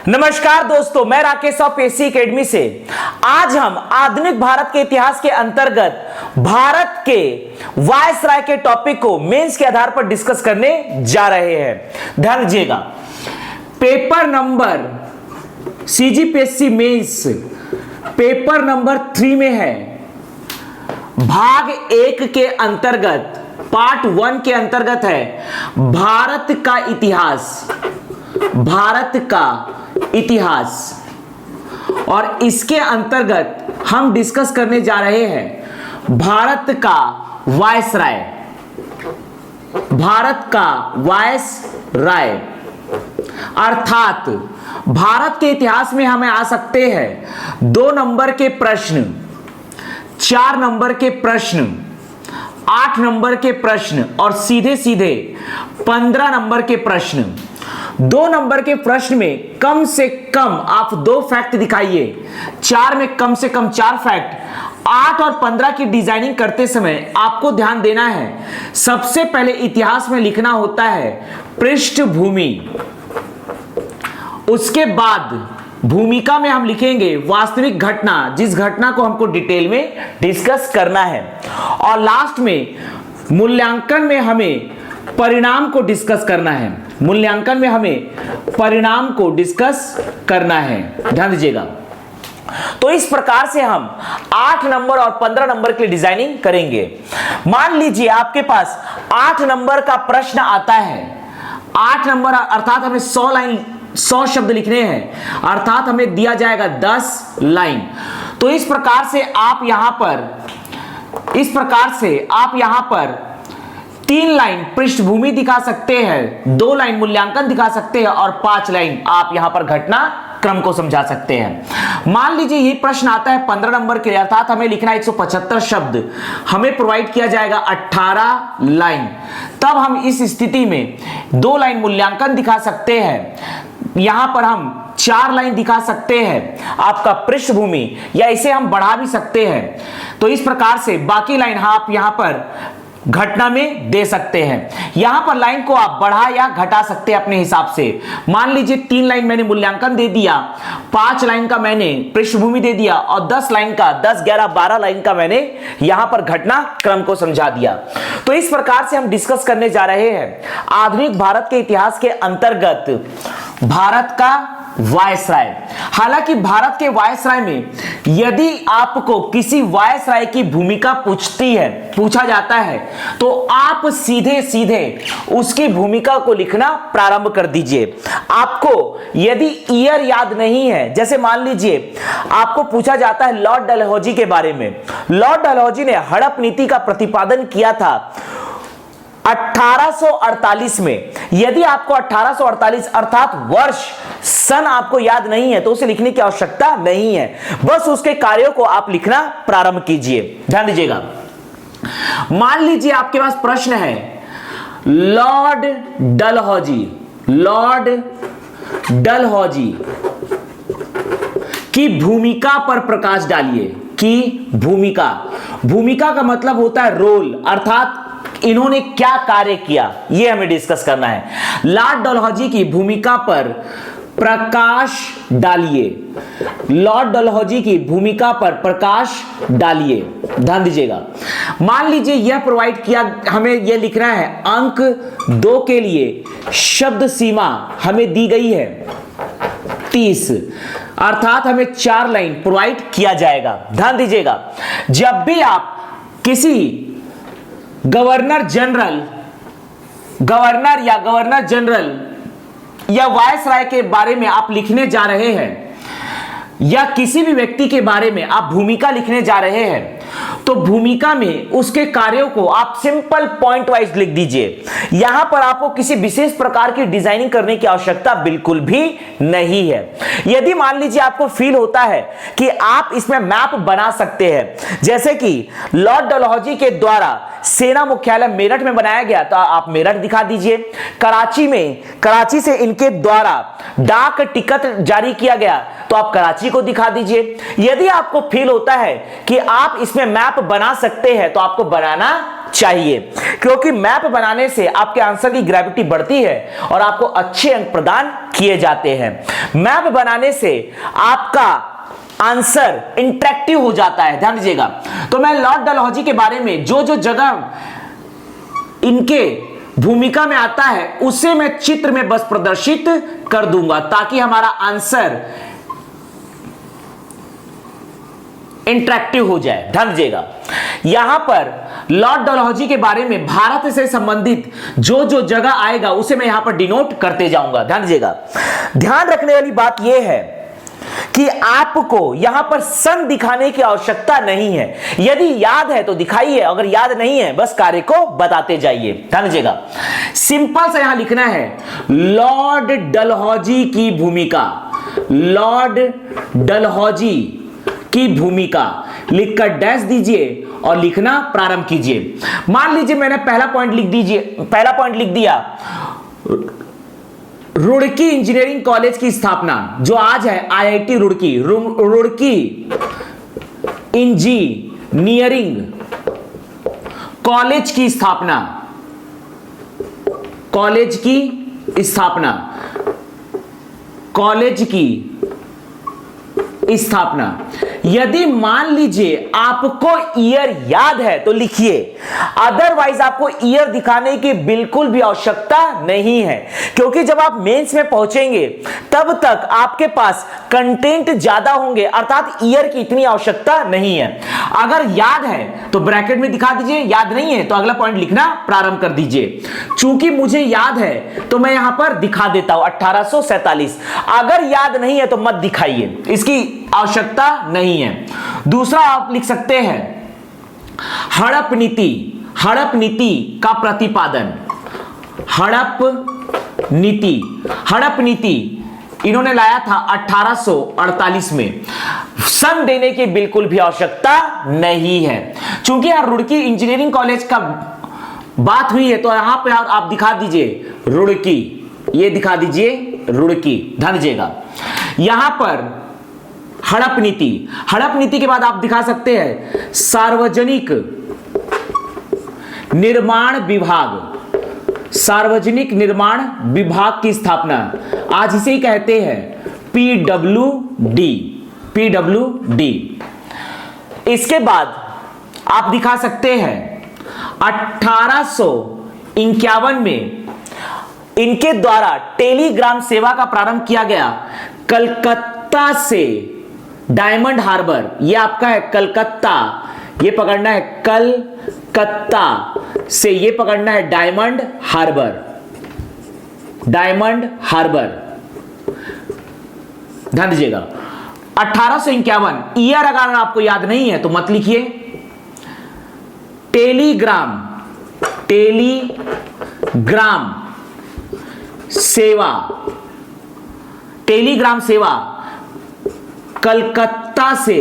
नमस्कार दोस्तों, मैं राकेश ऑफ एसी एकेडमी से। आज हम आधुनिक भारत के इतिहास के अंतर्गत भारत के वायसराय के टॉपिक को मेंस के आधार पर डिस्कस करने जा रहे हैं। ध्यान दीजिएगा, paper number CGPSC mains paper number 3 में है। भाग 1 के अंतर्गत पार्ट 1 के अंतर्गत है भारत का इतिहास, और इसके अंतर्गत हम डिस्कस करने जा रहे हैं भारत का वायसराय। अर्थात भारत के इतिहास में हमें आ सकते हैं 2 नंबर के प्रश्न, 4 नंबर के प्रश्न, 8 नंबर के प्रश्न और सीधे सीधे 15 नंबर के प्रश्न। 2 नंबर के प्रश्न में कम से कम आप 2 फैक्ट दिखाइए, 4 में कम से कम 4 फैक्ट, 8 और 15 की डिजाइनिंग करते समय आपको ध्यान देना है। सबसे पहले इतिहास में लिखना होता है पृष्ठभूमि, उसके बाद भूमिका में हम लिखेंगे वास्तविक घटना, जिस घटना को हमको डिटेल में डिस्कस करना है, और लास्ट में मूल्यांकन में हमें परिणाम को डिस्कस करना है। ध्यान दीजिएगा। तो इस प्रकार से हम 8 नंबर और 15 नंबर की डिजाइनिंग करेंगे। मान लीजिए आपके पास 8 नंबर का प्रश्न आता है। 8 नंबर अर्थात हमें 100 शब्द लिखने हैं, अर्थात हमें दिया जाएगा 10 लाइन। तो इस प्रकार से आप यहां पर 3 लाइन पृष्ठभूमि दिखा सकते हैं, 2 लाइन मूल्यांकन दिखा सकते हैं और 5 लाइन आप यहां पर घटना क्रम को समझा सकते हैं। मान लीजिए ये प्रश्न आता है 15 नंबर के लिए, अर्थात हमें लिखना 175 शब्द, हमें प्रोवाइड किया जाएगा 18 लाइन। तब हम इस स्थिति में 2 लाइन मूल्यांकन दिखा सकते हैं, यहां पर हम 4 लाइन दिखा सकते हैं आपका पृष्ठभूमि, या इसे हम बढ़ा भी सकते हैं। तो इस प्रकार से बाकी लाइन आप यहां पर घटना में दे सकते हैं। यहां पर लाइन को आप बढ़ा या घटा सकते हैं अपने हिसाब से। मान लीजिए 3 लाइन मैंने मूल्यांकन दे दिया, 5 लाइन का मैंने पृष्ठभूमि दे दिया और 10 लाइन का 10, 11, 12 लाइन का मैंने यहां पर घटना क्रम को समझा दिया। तो इस प्रकार से हम डिस्कस करने जा रहे हैं आधुनिक भारत के इतिहास के अंतर्गत भारत का वायसराय। हालांकि भारत के वायसराय में यदि आपको किसी वायसराय की भूमिका पूछा जाता है, तो आप सीधे सीधे उसकी भूमिका को लिखना प्रारंभ कर दीजिए। आपको यदि ईयर याद नहीं है, जैसे मान लीजिए आपको पूछा जाता है लॉर्ड डलहौजी के बारे में। लॉर्ड डलहौजी ने हड़प नीति का प्रतिपादन किया था 1848 में। यदि आपको 1848 अर्थात वर्ष सन आपको याद नहीं है, तो उसे लिखने की आवश्यकता नहीं है, बस उसके कार्यों को आप लिखना प्रारंभ कीजिए। ध्यान दीजिएगा। मान लीजिए आपके पास प्रश्न है लॉर्ड डलहौजी की भूमिका पर प्रकाश डालिए। की भूमिका का मतलब होता है रोल, अर्थात इन्होंने क्या कार्य किया, यह हमें डिस्कस करना है। लॉर्ड डलहौजी की भूमिका पर प्रकाश डालिए। लॉर्ड डलहौजी की भूमिका पर प्रकाश डालिए। ध्यान दीजिएगा। मान लीजिए यह प्रोवाइड किया, हमें यह लिखना है अंक 2 के लिए शब्द सीमा हमें दी गई है 30, अर्थात हमें 4 लाइन प्रोवाइड किया जाएगा। ध्यान दीजिएगा, जब भी आप किसी गवर्नर जनरल या वायसराय के बारे में आप लिखने जा रहे हैं, या किसी भी व्यक्ति के बारे में आप भूमिका लिखने जा रहे हैं, तो भूमिका में उसके कार्यों को आप सिंपल पॉइंट वाइज लिख दीजिए। यहां पर आपको किसी विशेष प्रकार की डिजाइनिंग करने की आवश्यकता बिल्कुल भी नहीं है। यदि मान लीजिए आपको फील होता है कि आप इसमें मैप बना सकते हैं, जैसे कि लॉर्ड डलहौजी के द्वारा सेना मुख्यालय मेरठ में बनाया गया, तो आप मेरठ दिखा दीजिए। कराची से इनके द्वारा डाक टिकट जारी किया गया, तो आप कराची को दिखा दीजिए। यदि आपको फील होता है कि आप इसमें मैप बना सकते हैं, तो आपको बनाना चाहिए, क्योंकि मैप बनाने से आपके आंसर की ग्रेविटी बढ़ती है और आपको अच्छे अंक प्रदान किए जाते हैं। मैप बनाने से आपका आंसर इंटरेक्टिव हो जाता है, ध्यान दीजिएगा। तो मैं लॉर्ड डलहौजी के बारे में जो जो जगह इनके भूमिका में आता है उसे मैं चित्र में बस प्रदर्शित कर दूंगा ताकि हमारा आंसर इंटरेक्टिव हो जाए। ध्यान दीजिएगा, यहां पर लॉर्ड डलहौजी के बारे में भारत से संबंधित जो जो जगह आएगा उसे मैं यहां पर डिनोट करते जाऊंगा। ध्यान दीजिएगा, ध्यान रखने वाली बात यह है कि आपको यहां पर सन दिखाने की आवश्यकता नहीं है। यदि याद है तो दिखाइए, अगर याद नहीं है बस कार्य को बताते जाइए। ध्यान दीजिएगा, सिंपल से यहां लिखना है लॉर्ड डलहौजी की भूमिका, लॉर्ड डलहौजी की भूमिका लिखकर डैश दीजिए और लिखना प्रारंभ कीजिए। मान लीजिए मैंने पहला पॉइंट लिख दिया, रुड़की इंजीनियरिंग कॉलेज की स्थापना, जो आज है IIT Roorkee, Roorkee engineering college की स्थापना, कॉलेज की स्थापना, कॉलेज की स्थापना। यदि मान लीजिए आपको ईयर याद है तो लिखिए, अदरवाइज आपको ईयर दिखाने की बिल्कुल भी आवश्यकता नहीं है, क्योंकि जब आप मेंस में पहुंचेंगे तब तक आपके पास कंटेंट ज्यादा होंगे, अर्थात ईयर की इतनी आवश्यकता नहीं है। अगर याद है तो ब्रैकेट में दिखा दीजिए, याद नहीं है तो अगला पॉइंट लिखना प्रारंभ कर दीजिए। चूंकि मुझे याद है तो मैं यहां पर दिखा देता हूं 1847, अगर याद नहीं है तो मत दिखाइए, इसकी आवश्यकता नहीं है। दूसरा आप लिख सकते हैं हड़प नीति, हड़प नीति का प्रतिपादन, हड़प नीति, हड़प नीति इन्होंने लाया था 1848 में। सन देने की बिल्कुल भी आवश्यकता नहीं है, चूंकि यहां रुड़की इंजीनियरिंग कॉलेज का बात हुई है तो यहां पे आप दिखा दीजिए रुड़की, ये दिखा दीजिए रुड़की। ध्यान दीजिएगा, यहां पर हड़प नीति, हड़प नीति के बाद आप दिखा सकते हैं सार्वजनिक निर्माण विभाग, सार्वजनिक निर्माण विभाग की स्थापना, आज इसे ही कहते हैं पीडब्ल्यूडी, पीडब्ल्यूडी। इसके बाद आप दिखा सकते हैं 1851 में इनके द्वारा टेलीग्राम सेवा का प्रारंभ किया गया कलकत्ता से डायमंड हार्बर, ये आपका है कलकत्ता, ये पकड़ना है कलकत्ता से, ये पकड़ना है डायमंड हार्बर, डायमंड हार्बर। ध्यान दीजिएगा 1851, ईयर अगर आपको याद नहीं है तो मत लिखिए। टेलीग्राम, टेलीग्राम सेवा, टेलीग्राम सेवा कलकत्ता से,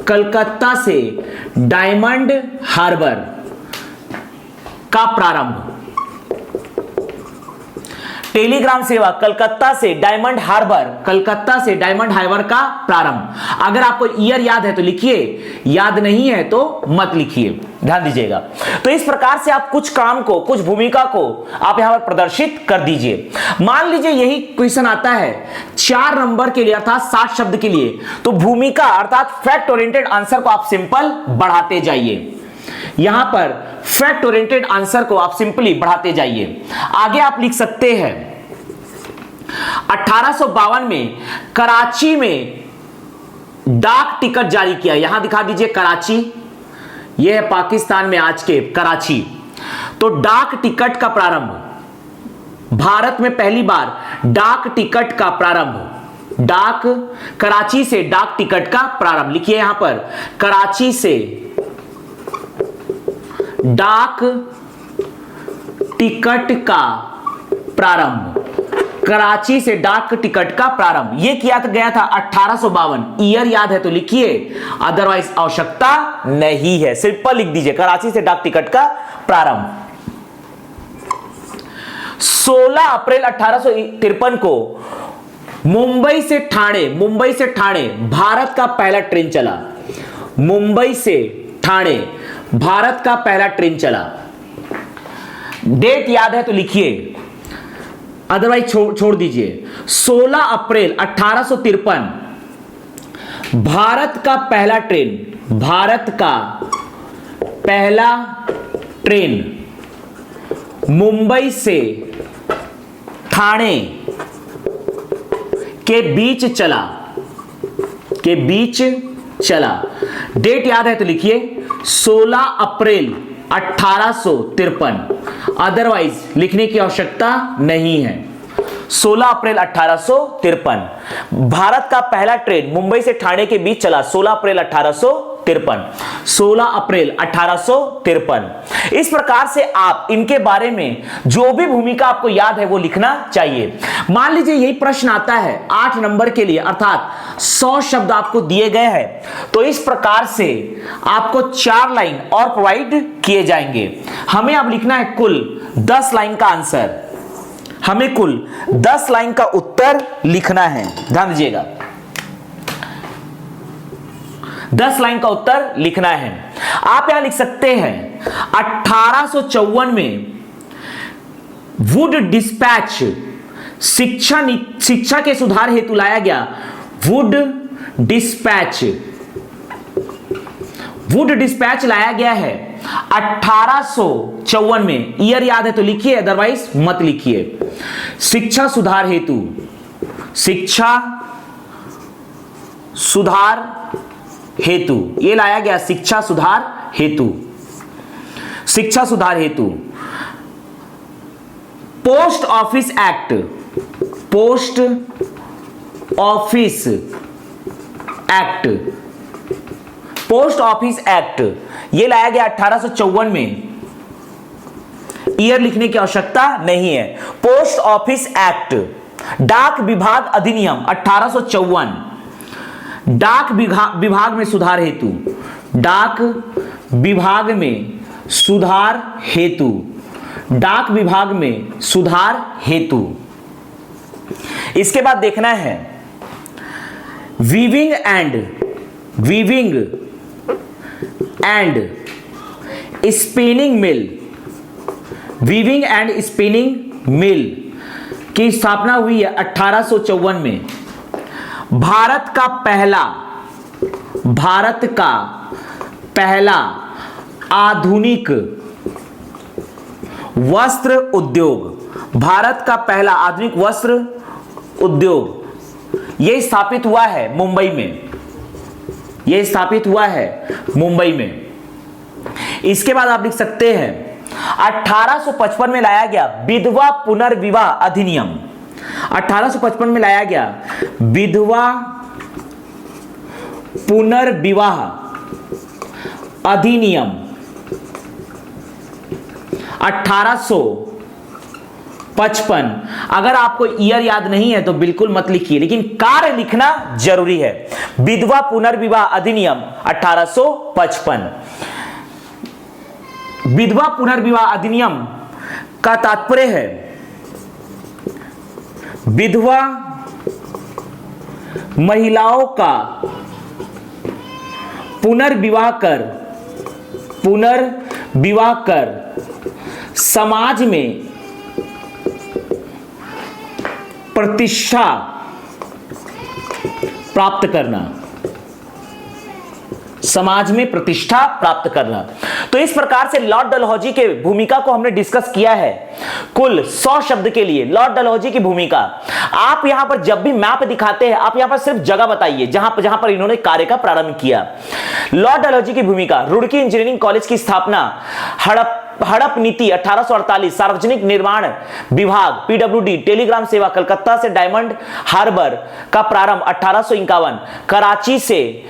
कलकत्ता से डायमंड हार्बर का प्रारंभ, टेलीग्राम सेवा कलकत्ता से डायमंड हार्बर, कलकत्ता से डायमंड हार्बर का प्रारंभ। अगर आपको ईयर याद है तो लिखिए, याद नहीं है तो मत लिखिए। ध्यान दीजिएगा, तो इस प्रकार से आप कुछ काम को, कुछ भूमिका को आप यहां पर प्रदर्शित कर दीजिए। मान लीजिए यही क्वेश्चन आता है 4 नंबर के लिए अर्थात 60 शब्द के लिए, तो भूमिका अर्थात फैक्ट ओरिएंटेड आंसर को आप सिंपल बढ़ाते जाइए। यहां पर फैक्ट ओरिएंटेड आंसर को आप सिंपली बढ़ाते जाइए। आगे आप लिख सकते हैं 1852 में कराची में डाक टिकट जारी किया, यहां दिखा दीजिए कराची, यह है पाकिस्तान में आज के कराची। तो डाक टिकट का प्रारंभ, भारत में पहली बार डाक टिकट का प्रारंभ, डाक, कराची से डाक टिकट का प्रारंभ, लिखिए यहां पर कराची से डाक टिकट का प्रारंभ, कराची से डाक टिकट का प्रारंभ, यह किया गया था 1852। ईयर याद है तो लिखिए, अदरवाइज आवश्यकता नहीं है, सिंपल लिख दीजिए कराची से डाक टिकट का प्रारंभ। 16 अप्रैल 1853 को मुंबई से ठाणे, मुंबई से ठाणे भारत का पहला ट्रेन चला, मुंबई से ठाणे भारत का पहला ट्रेन चला? डेट याद है तो लिखिए, अदरवाइज छोड़ दीजिए। 16 अप्रैल 1853 भारत का पहला ट्रेन मुंबई से ठाणे के बीच चला। डेट याद है तो लिखिए 16 अप्रैल 1853, अदरवाइज लिखने की आवश्यकता नहीं है। 16 अप्रैल 1853 भारत का पहला ट्रेन मुंबई से ठाणे के बीच चला। 16 अप्रैल 1853। इस प्रकार से आप इनके बारे में जो भी भूमिका आपको याद है वो लिखना चाहिए। मान लीजिए यही प्रश्न आता है 8 नंबर के लिए, अर्थात 100 शब्द आपको दिए गए हैं, तो इस प्रकार से आपको 4 लाइन और प्रोवाइड किए जाएंगे। हमें अब लिखना है कुल 10 लाइन का आंसर, हमें कुल 10 लाइन का उत्तर लिखना है। ध्यान दीजिएगा, 10 लाइन का उत्तर लिखना है। आप यहां लिख सकते हैं 1854 में वुड डिस्पैच शिक्षा के सुधार हेतु लाया गया। वुड डिस्पैच लाया गया है 1854 में। ईयर याद है तो लिखिए, अदरवाइज मत लिखिए। शिक्षा सुधार हेतु ये लाया गया, शिक्षा सुधार हेतु। पोस्ट ऑफिस एक्ट ये लाया गया 1854 में। ईयर लिखने की आवश्यकता नहीं है। Post office act. डाक विभाग अधिनियम 1854 डाक विभाग में सुधार हेतु। इसके बाद देखना है वीविंग एंड स्पिनिंग मिल की स्थापना हुई है 1854 में। भारत का पहला आधुनिक वस्त्र उद्योग यह स्थापित हुआ है मुंबई में। इसके बाद आप लिख सकते हैं 1855 में लाया गया विधवा पुनर्विवाह अधिनियम। 1855 में लाया गया विधवा पुनर्विवाह अधिनियम 1855। अगर आपको ईयर याद नहीं है तो बिल्कुल मत लिखिए, लेकिन कार्य लिखना जरूरी है। विधवा पुनर्विवाह अधिनियम 1855। विधवा पुनर्विवाह अधिनियम का तात्पर्य है विधवा महिलाओं का पुनर्विवाह कर समाज में प्रतिष्ठा प्राप्त करना। तो इस प्रकार से लॉर्ड डलहौजी के भूमिका को हमने डिस्कस किया है कुल 100 शब्द के लिए। लॉर्ड डलहौजी की भूमिका, आप यहां पर जब भी मैप दिखाते हैं आप यहां पर सिर्फ जगह बताइए जहां पर इन्होंने कार्य का प्रारंभ किया। लॉर्ड डलहौजी की भूमिका, रुड़की इंजीनियरिंग कॉलेज की स्थापना, हड़प नीति 1848, सार्वजनिक निर्माण विभाग पीडब्ल्यूडी, टेलीग्राम सेवा, कलकत्ता से डायमंड हार्बर का प्रारंभ 1851, कराची से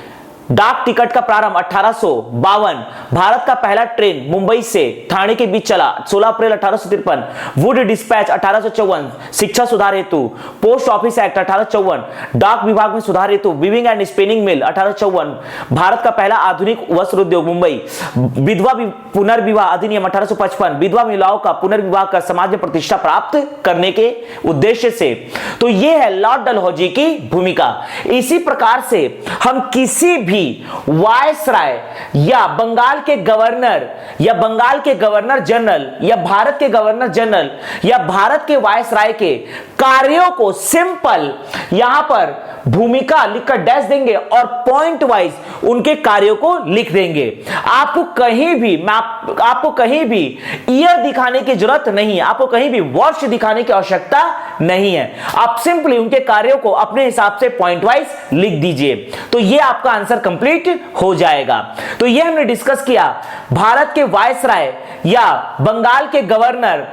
डाक टिकट का प्रारंभ 1852, भारत का पहला ट्रेन मुंबई से ठाणे के बीच चला 16 अप्रैल 1853, वुड डिस्पैच 1854, शिक्षा सुधार हेतु, पोस्ट ऑफिस एक्ट 1854, डाक विभाग में सुधार हेतु, weaving and spinning mill 1854, Bharat का पहला आधुनिक वस्त्र उद्योग मुंबई, विधवा पुनर्विवाह अधिनियम 1855, विधवा महिलाओं का पुनर्विवाह कर समाज में प्रतिष्ठा प्राप्त करने के उद्देश्य से। तो यह है लॉर्ड डलहौजी की भूमिका। इसी प्रकार से हम किसी भी बी वायसराय या बंगाल के गवर्नर या बंगाल के गवर्नर जनरल या भारत के गवर्नर जनरल या भारत के वायसराय के कार्यों को सिंपल यहां पर भूमिका लिखकर डैश देंगे और पॉइंट वाइज उनके कार्यों को लिख देंगे। आपको कहीं भी ईयर दिखाने की जरूरत नहीं है, आपको कहीं भी वर्ष दिखाने की आवश्यकता नहीं है। आप सिंपली उनके कार्यों को अपने हिसाब से पॉइंट वाइज लिख दीजिए, तो यह आपका आंसर कंप्लीट हो जाएगा। तो यह हमने डिस्कस किया भारत के वायसराय या बंगाल के गवर्नर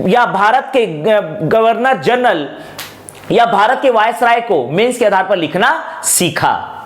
या भारत के गवर्नर जनरल या भारत के वायसराय को मेंस के आधार पर लिखना सीखा।